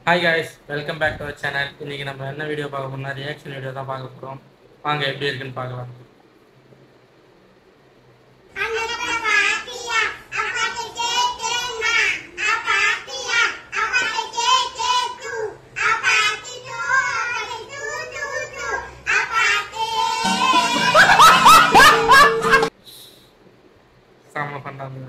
Hi guys, welcome back to our channel. இன்றைக்கி நம்ம என்ன வீடியோ பார்க்க போனால் ரியாக்ஷன் வீடியோ தான் பார்க்க போகிறோம். வாங்க எப்படி இருக்குன்னு பார்க்கலாம். செம்ம பண்ணாங்க.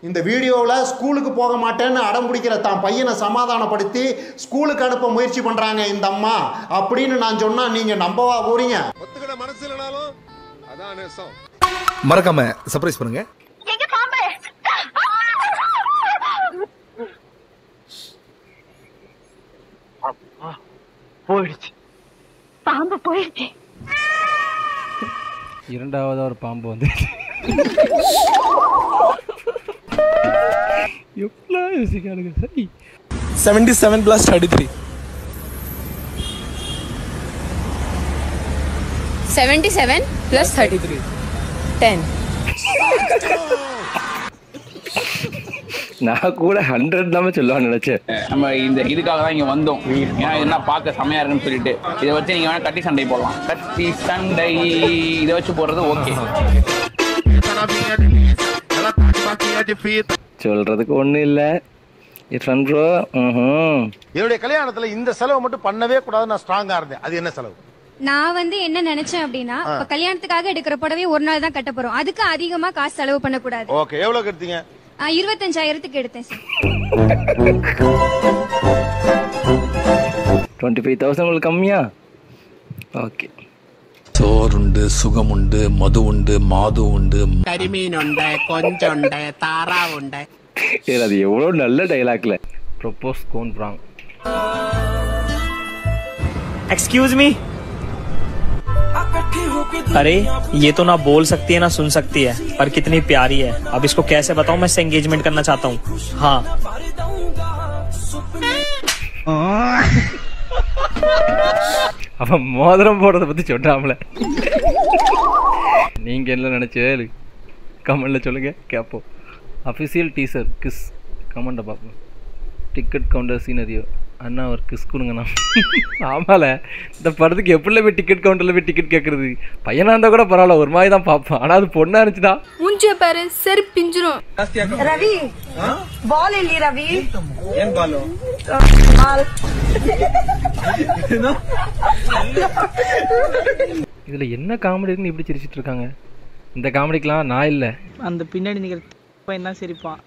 இந்த வீடியோவில் ஸ்கூலுக்கு போக மாட்டேன்னு அடம் பிடிக்கிற தான் பையனை சமாதானப்படுத்தி ஸ்கூலுக்கு அனுப்ப முயற்சி பண்ணுறாங்க இந்த அம்மா அப்படின்னு நான் சொன்னால் நீங்கள் நம்பவா போறீங்க? ஒத்துக்கிட மனசு இல்லைனாலும் அதான் நேசம். மறக்காம சர்ப்ரைஸ் பண்ணுங்க. போயிடுச்சு, பாம்பு போயிடுச்சு. இரண்டாவது ஒரு பாம்பு வந்து எவ்வளோ யோசிக்கானுங்க. சரி 77 plus 33. 77 plus 33 10. நான் கூட 100 தான் சொல்லுவான்னு நினைச்சேன். நம்ம இந்த இதுக்காக தான் இங்க வந்தோம். ஏன்னா இதெல்லாம் பார்க்க செமையா இருக்குன்னு சொல்லிட்டு இதை வச்சு நீங்க வேணா கட்டி சண்டை போடலாம். கட்டி சண்டை இதை வச்சு போடுறது ஓகே. சொல்றதுக்கு ஒண்ணு இல்ல. என்னுடைய கல்யாணத்துல இந்த செலவு மட்டும் பண்ணவே கூடாது. நான் ஸ்ட்ராங்கா இருந்தேன். அது என்ன செலவு? நான் என்ன நினைச்சேன் அப்படின்னா, இப்ப கல்யாணத்துக்காக எடுக்கிற புடவை ஒரு நாள் தான் கட்ட போறோம். அதுக்கு அதிகமா காசு செலவு பண்ண கூடாது. ஓகே, எவ்வளவு எடுத்தீங்க? 25,000க்கு எடுத்தேன் சார். 25,000 உங்களுக்கு கம்மியா? ஓகே. சோறுண்டு, சுகமுண்டு, மது உண்டு, மாது உண்டு, കരിമീൻ ഉണ്ട്, കൊഞ്ചുണ്ട്, താറാവുണ്ട്. அது எவ்வளவு நல்ல டைலாக்ல. Propose gone prank. Excuse me. अरे ये तो ना बोल सकती है ना सुन सकती है, पर कितनी प्यारी है. अब इसको कैसे बताऊं, मैं इससे एंगेजमेंट करना चाहता हूँ. हाँ அவன் மோதிரம் போடுறத பத்தி சொன்னாமல. நீங்க என்ன நினைச்சு கமெண்ட்ல சொல்லுங்க, கேட்போம். அஃபிஷியல் டீசர் கிஸ் கமெண்ட்டை பார்ப்போம். டிக்கெட் கவுண்டர் சீனரியோ அண்ணா ஒரு கிஸ் கொடுங்கண்ணா. ஆமால, இந்த படத்துக்கு எப்படில போய் டிக்கெட் கவுண்டரில் போய் டிக்கெட் கேட்குறது? பையனாக இருந்தால் கூட பரவாயில்ல, ஒரு மாதிரி தான் பார்ப்போம். ஆனால் அது பொண்ணா இருந்துச்சுன்னா மூஞ்சிய பாரு, செரு பிஞ்சிரும். ரவி பால் இல்லி ரவி ಏನ್ ಬಾಲು? இதில் என்ன காமெடி இருக்குன்னு இப்படி சிரிச்சிட்டு இருக்காங்க? இந்த காமெடிக்கெலாம் நான் இல்லை. அந்த பின்னாடி நிக்கிற பையன் தான் சிரிப்பான்.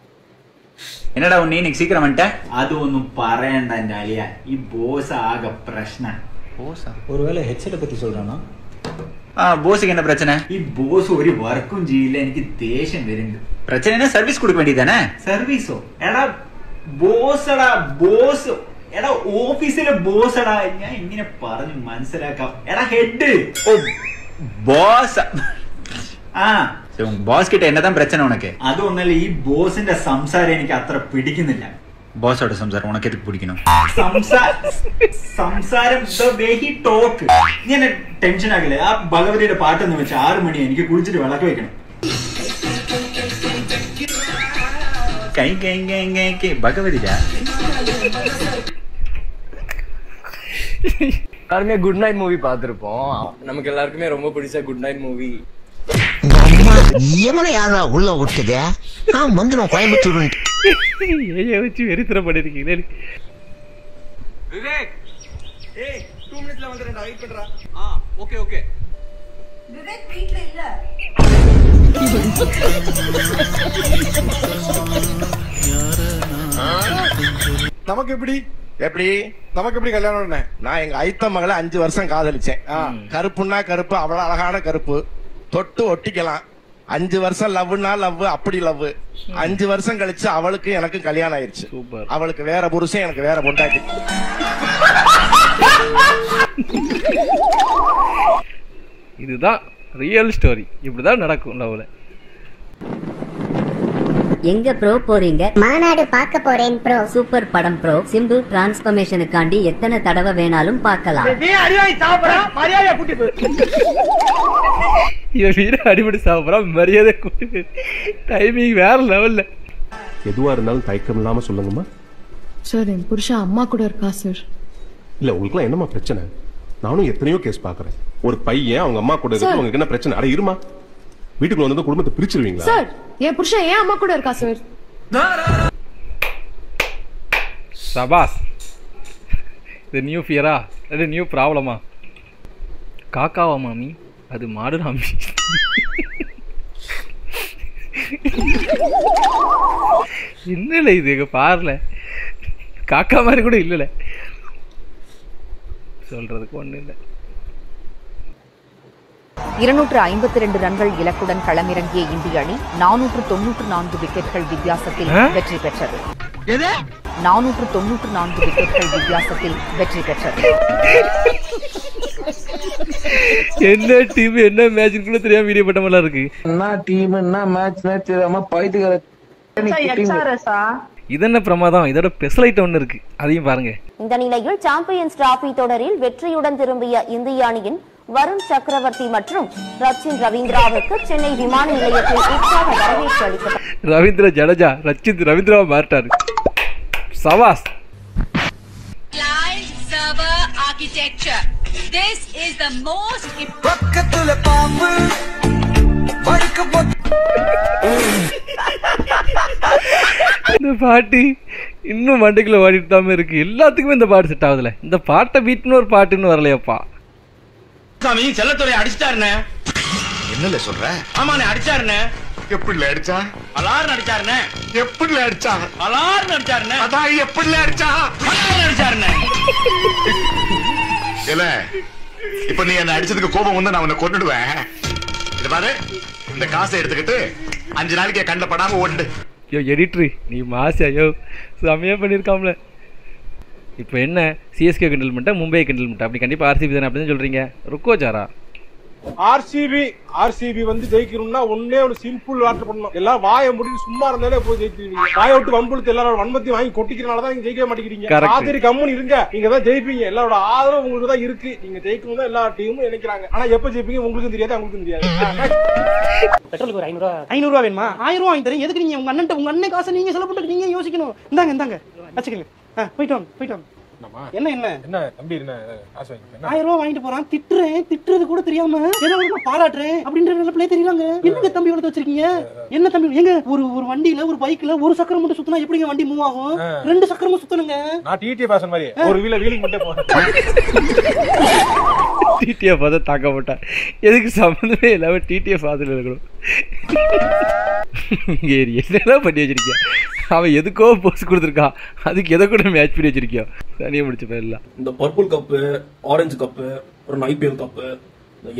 என்னடா உன்னை இன்னைக்கு சீக்கிரம் வந்துட்டேன்? அது ஒன்றும் പറയണ്ട ஜாலியா. போஸ் ஆக பிரச்சனை. போஸா? ஒருவேளை ஹெட்செட்டை பத்தி சொல்றானா? போஸுக்கு என்ன பிரச்சனை? போஸ் ஒரு വർക്കും ചെയ്യില്ല, എനിക്ക് ദേഷ്യം വരുന്നുണ്ട്. பிரச்சனைனா சர்வீஸ் கொடுக்க வேண்டியதானே? സർവീസോ? എടാ ബോസടാ, ബോസ്. എടാ ഓഫീസിലെ ബോസടാ. ഞാൻ ഇങ്ങനെ പറഞ്ഞു മനസ്സിലാക്കാം. എടാ ഹെഡ്. ஓ பாஸ். பாஸ் கிட்ட என்னதான் பிரச்சனை உனக்கு? അതൊന്നല്ല, ഈ ബോസിന്റെ സംസാരം എനിക്ക് അത്ര പിടിക്കുന്നില്ല. பாஸோட സംസാരം உனக்கு எதுக்கு பிடிக்கணும்? സംസാരം the way he talk. ഞാൻ ടെൻഷൻ ആകില്ല. ആ ഭഗവതിയുടെ പാട്ടൊന്ന് വെച്ച് 6 മണി എനിക്ക് കുളിച്ചിട്ട് വിളക്ക് വെക്കണം. கை கை கை கை கை பகவதிடா. எல்லாருமே குட் நைட் மூவி பார்த்துருப்போம். நமக்கு எல்லாருக்குமே ரொம்ப பிடிச்ச குட் நைட் மூவி. உள்ள விட்டுது. வந்துடும் கோயம்புத்தூர் வச்சு வெறித்தர பண்ணிருக்கீங்களே. விவேக், ஏய் 2 மினிட்ஸ்ல வந்துறேன்டா, வெயிட் பண்றா. Okay okay. விவேக் வீட்ல இல்ல. நமக்கு எப்படி நமக்கு எப்படி கல்யாணம்? நான் எங்க ஐத்த மகளை 5 வருஷம் காதலிச்சேன். கருப்புன்னா கருப்பு, அவ்வளவு அழகான கருப்பு. தொட்டு ஒட்டிக்கலாம். 5 வருஷம் லவ்னா லவ், அப்படி லவ். 5 வருஷம் கழிச்சு அவளுக்கு எனக்கு கல்யாணம் ஆயிடுச்சு. அவளுக்கு வேற புருஷன், எனக்கு வேற பொண்டாட்டி. இதுதான் ரியல் ஸ்டோரி. இப்படிதான் நடக்கும் லவ்ல. எங்க ப்ரோ போறீங்க? மாநாடு பார்க்க போறேன் ப்ரோ. சூப்பர் படம் ப்ரோ. சிம்பிள் டிரான்ஸ்ஃபர்மேஷனுக்காண்டி எத்தனை தடவை வேணாலும் பார்க்கலாம். இவன் வீர அடிபடி சாப்பிட்றான், மரியாதை கூட்டு. டைமிங் வேற லெவல்ல. எதுவா இருந்தாலும் தயக்கம் இல்லாம சொல்லுங்கம்மா. சார் என் புருஷன் அம்மா கூட இருக்கா சார். இல்ல உங்களுக்குலாம் என்னமா பிரச்சனை? நானும் எத்தனையோ கேஸ் பாக்குறேன். ஒரு பையன் அவங்க அம்மா கூட இருக்கு, உங்களுக்கு என்ன பிரச்சனை? அட இருமா, வீட்டுக்குள்ள வந்து குடும்பத்தை பிரிச்சிருவீங்களா? சார் என் புருஷன் ஏன் அம்மா கூட இருக்கா சார். சபாஸ். இது நியூ ஃபியரா? அது நியூ ப்ராப்ளமா? காக்காவா மாமி? அது மாடு மாமி. இல்ல இது எங்க பாருல காக்கா மாதிரி கூட இல்ல, சொல்றதுக்கு ஒண்ணு இல்ல. 252 ரன்கள் இலக்குடன் களமிறங்கிய இந்திய அணி 494 விக்கெட்கள் வித்தியாசத்தில் வெற்றி பெற்றது. 494 விக்கெட்கள் வித்தியாசத்தில் வெற்றி பெற்றது. என்ன டீம் என்ன மேட்ச் கூட தெரியாம வீடியோ பட்ட மாதிரி இருக்கு. என்ன டீம் என்ன மேட்ச் தெரியாம பைத்தியக்கார. இதென்ன பிரமாதம், இதோட ஸ்பெஷலைட் ஒன்று இருக்கு, அதையும் பாருங்க. இந்த நிலையில் சாம்பியன்ஸ் டிராபி தொடரில் வெற்றியுடன் திரும்பிய இந்திய அணியின் வருண் சக்கரவர்த்தி மற்றும் ரச்சின் ரவீந்திராவுக்கு சென்னை விமான நிலையத்தில் உற்சாக வரவேற்பு அளிக்கப்பட்டது. ரவீந்திர ஜடேஜா ரச்சின் ரவீந்திராவை மாட்டாரு. சவாஸ். இந்த பாட்டு இன்னும் மண்டைக்குள்ள ஓடிட்டு தான் இருக்கு. எல்லாத்துக்குமே இந்த பாட்டு செட் ஆகுதுல. இந்த பாட்டை பீட்னு ஒரு பாட்டுன்னு வரலையப்பா. சாமி செல்லத்துறை அடிச்சிட்டாருனே. என்னல சொல்ற? ஆமாண்ணே அடிச்சாருனே. எப்படில அடிச்சா? அலார்னு அடிச்சாருனே. எப்படில அடிச்சா? அலார்னு அடிச்சாருனே. அதான் எப்படில அடிச்சா? அலார்னு அடிச்சாருனே. இல்ல இப்ப நீ என்ன அடிச்சதுக்கு கோபம் வந்து நான் உன்னை கொன்னுடுவேன். இது பாரு, இந்த காசை எடுத்துக்கிட்டு 5 நாளைக்கு கண்ட படாம ஓடு. யோ எடிட்ரி நீ மாசியா யோ செமையா பண்ணிருக்காம்ல. இப்போ என்ன சிஎஸ்கே கிண்டல் பண்ணிட்டா மும்பை கிண்டல் பண்ணிட்டா? அப்படி கண்டிப்பா ஆர்சிபி தானே அப்படின்னு சொல்றீங்க. ருக்கோ ஜாரா. ஆர்சிபி வந்து ஜெயிக்கணும்னா ஒன்னே ஒரு சிம்பிள் வாட்டர் பண்ணணும். எல்லாம் வாயை முடிஞ்சு சும்மா இருந்தாலே போய் ஜெயிச்சிருவீங்க. வாயை விட்டு வம்புழுத்து எல்லாரோட வன்மத்தையும் வாங்கி கொட்டிக்கிறனாலதான் நீங்க ஜெயிக்க மாட்டேங்கிறீங்க. ராத்திரி கம்முன்னு இருங்க, நீங்க தான் ஜெயிப்பீங்க. எல்லாரோட ஆதரவு உங்களுக்கு தான் இருக்கு. நீங்க ஜெயிக்கணும் தான் எல்லா டீமும் நினைக்கிறாங்க. ஆனா எப்ப ஜெயிப்பீங்க உங்களுக்கும் தெரியாது, அவங்களுக்கும் தெரியாது. பெட்ரோலுக்கு ஒரு 500 வேணுமா? 1000 வாங்கி தரேன். எதுக்கு நீங்க உங்க அண்ணன் காசை நீங்க செலவு பண்ணிட்டு நீங்க யோசிக்கணும். இந்தாங்க வச்சுக்கங்க. போயிட்டு வாங்க. என்ன தம்பி என்ன 1000 வாங்கிட்டு போறான். திட்டுறது கூட தெரியாம பாராட்டுறேன் அப்படின்ற நிலைப்பிலே தெரியலாங்க. என்னங்க தம்பி இவ்வளவு வச்சிருக்கீங்க? என்ன தம்பி எங்க ஒரு வண்டியில ஒரு பைக்ல ஒரு சக்கரம் மட்டும் சுத்தினா எப்படிங்க வண்டி மூவ் ஆகும்? 2 சக்கரமும் சுத்தணுங்க. நான் டிடி பாசன் மாதிரி ஒரு வீலிங் மட்டும் போறேன். டிடிஎஃப் அதை தாக்க மாட்டான். எதுக்கு சம்பந்தமே இல்லாம டிடிஎஃப் ஆதில் இருக்கணும். என்னெல்லாம் பண்ணி வச்சிருக்கியா? அவன் எதுக்கோ போஸ்ட் கொடுத்துருக்கான், அதுக்கு எதை கூட மேட்ச் பண்ணி வச்சிருக்கியா? தனியாக முடிச்சு போயிடலாம். இந்த பர்பிள் கப்பு, ஆரஞ்சு கப்பு, அப்புறம் ஐபிஎல் கப்பு,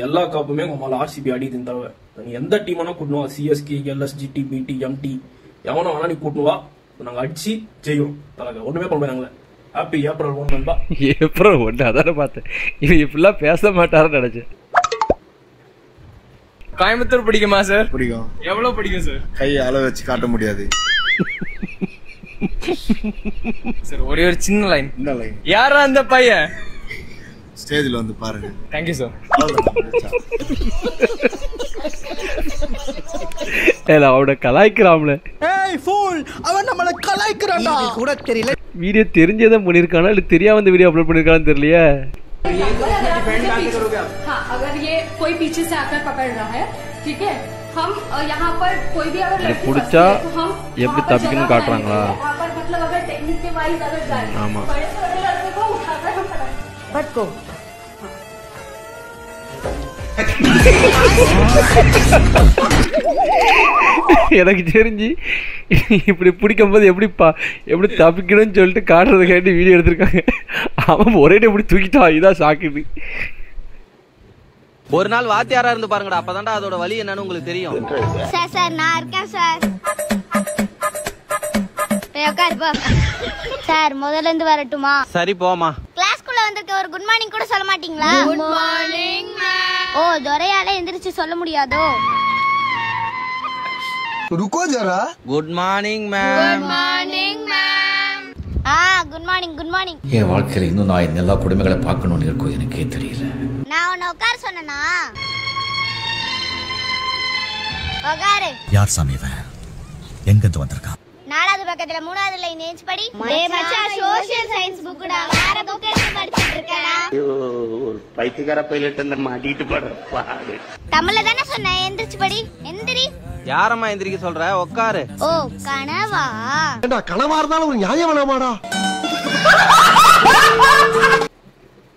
எல்லா கப்புமே உங்களால் ஆர்சிபி அடிதுன்னு தவிர நீ எந்த டீமானா கூட்டணுவா, சிஎஸ்கே, எல்எஸ்ஜி, டிபிடி, எம்டி எவனா வேணா நீ கூட்டணுவா, நாங்கள் அடிச்சு செய்யும் தலைங்க. ஒன்றுமே பண்ண நாங்களே. ஹாப்பி ஏப்ரல் 1 நண்பா. ஏப்ரல் 1 அதான பார்த்தேன். இவன் இப்படிலாம் பேச மாட்டாருன்னு நினைச்சேன். கோயம்புத்தூர் பிடிக்குமா சார்? பிடிக்கும். எவ்வளவு பிடிக்கும் சார்? கையை அளவு வச்சு காட்ட முடியாது சார். ஒரே ஒரு சின்ன லைன். யாரா அந்த பையன்? ஸ்டேஜ்ல வந்து பாருங்க. Thank you sir. அவட கலாய்க்கிறாம்ல. ஏய் ஃபூல், அவன் நம்மள கலாய்க்கறான்டா. கூட தெரியல. வீடியோ தெரிஞ்சதா பண்ணிருக்கானா இல்ல தெரியாம இந்த வீடியோ அப்லோட் பண்ணிருக்கானு தெரியலையே. हाँ, अगर ये कोई पीछे से आकर पकड़ रहा है, ठीक है, हम यहाँ पर कोई भी अगर लड़की पुடிச்சா फंसती है, तो हम எப்படி தப்பிக்கணும் காட்டுறாங்களா? वहाँ पर मतलब अगर टेक्निक के वाइज अगर जाए, ஆமா. बड़े से बड़े लड़के को उठाकर हम பட்கோ எனக்கு தெரிஞ்சு இப்படி பிடிக்கும் போது எப்படி தப்பிக்கணும்னு சொல்லிட்டு காட்டுறதுக்காண்டி வீடியோ எடுத்திருக்காங்க. அவன் ஒரே இப்படி தூக்கிட்டான். இதான் சாக்குது. ஒரு நாள் வாத்தியாரா இருந்து பாருங்கடா, அப்பதான்டா அதோட வலி என்னன்னு உங்களுக்கு தெரியும். சார் நான் இருக்கேன் சார். சார் முதல்ல இருந்து வரட்டுமா? சரி போமா. கிளாஸ்க்குள்ள வந்திருக்க ஒரு குட் மார்னிங் கூட சொல்ல மாட்டீங்களா? Good morning ma'am. ஓ துரையால எந்திரிச்சு சொல்ல முடியாதோ? रुको जरा. Good morning ma'am. Good morning ma'am. Good morning good morning. என் வாழ்க்கையில இன்னும் நான் எல்லா குடும்பங்களை பார்க்கணும்னு இருக்கும், எனக்கே தெரியல. நான் உன்னை உட்கார சொன்னனா? உட்காரு. யார் சாமி இவன்? எங்க இருந்து வந்திருக்கான்? 4வது பக்கத்துல 3வது லைன் ஏஞ்சி படி. டேய் மச்சான் சோஷியல் சயின்ஸ் புக்டா, வேற புக் எடுத்து படிச்சிட்டு இருக்கடா. ஒரு பைத்தியக்கார பைலட் அந்த மாட்டிட்டு படுற பாடு. தமிழ்ல தான சொன்ன, எந்திரிச்சு படி. எந்திரி. யாரம்மா எந்திரிக்க சொல்ற? உட்காரு. ஓ கனவா? ஏண்டா கனவா இருந்தாலும் ஒரு நியாயம் வேணாமாடா?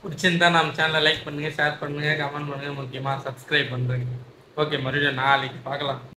பிடிச்சிருந்தா நம்ம சேனலை லைக் பண்ணுங்க, ஷேர் பண்ணுங்க, கமெண்ட் பண்ணுங்க, முக்கியமா சப்ஸ்கிரைப் பண்ணுங்க. ஓகே, மறுபடியும் நாளைக்கு பார்க்கலாம்.